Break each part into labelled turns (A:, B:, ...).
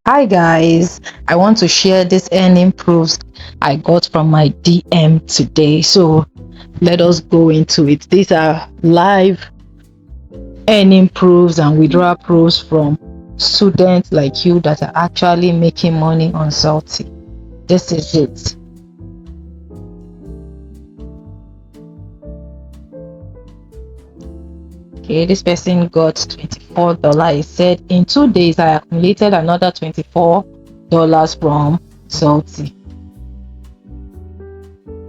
A: Hi guys, I want to share this earning proofs I got from my DM today. So let us go into it. These are live earning proofs and withdrawal proofs from students like you that are actually making money on Zulti. This is it. Okay, this person got $24. He said, in 2 days, I accumulated another $24 from Zulti.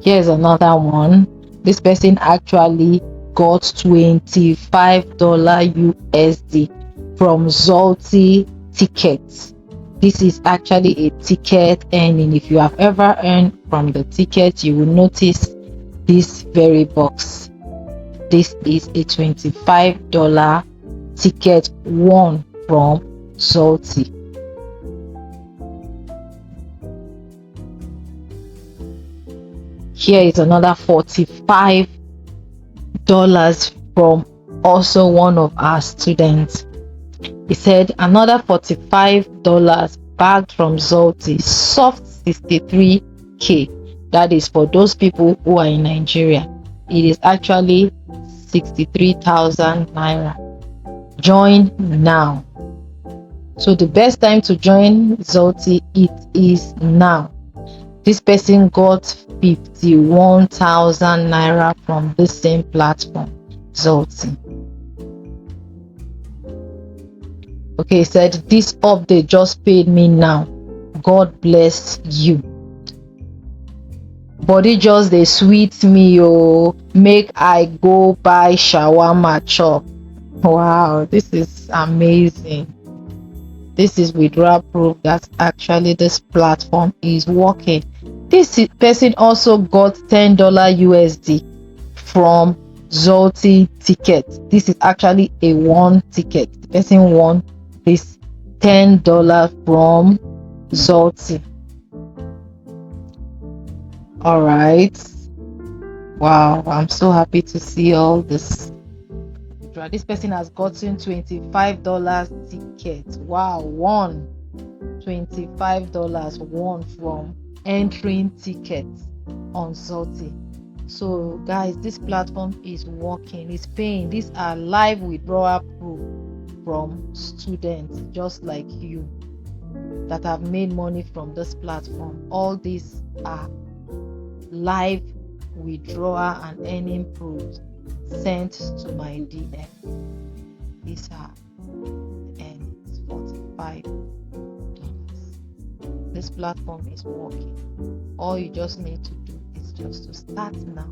A: Here's another one. This person actually got $25 USD from Zulti tickets. This is actually a ticket earning. If you have ever earned from the ticket, you will notice this very box. This is a $25 ticket won from Zulti. Here is another $45 from also one of our students. He said another $45 bagged from Zulti, soft 63k. That is for those people who are in Nigeria. It is actually 63,000 naira. Join now. So the best time to join Zulti, it is now. This person got 51,000 naira from the same platform, Zulti. Okay, he said this update just paid me now. God bless you. Body just dey sweet me, oh, make I go buy shawarma chop. Wow, this is amazing. This is withdrawal proof that actually this platform is working. This person also got $10 USD from Zulti ticket. This is actually a one ticket. The person won this $10 from Zulti. All right. Wow, I'm so happy to see all this. This person has gotten $25 ticket. Wow, won $25 won from entering tickets on Zulti. So guys, this platform is working, it's paying. These are live withdrawal proof from students just like you that have made money from this platform. All these are live withdrawal and earning proofs sent to my DM. These are the earnings, $45. This platform is working. All you just need to do is just to start now.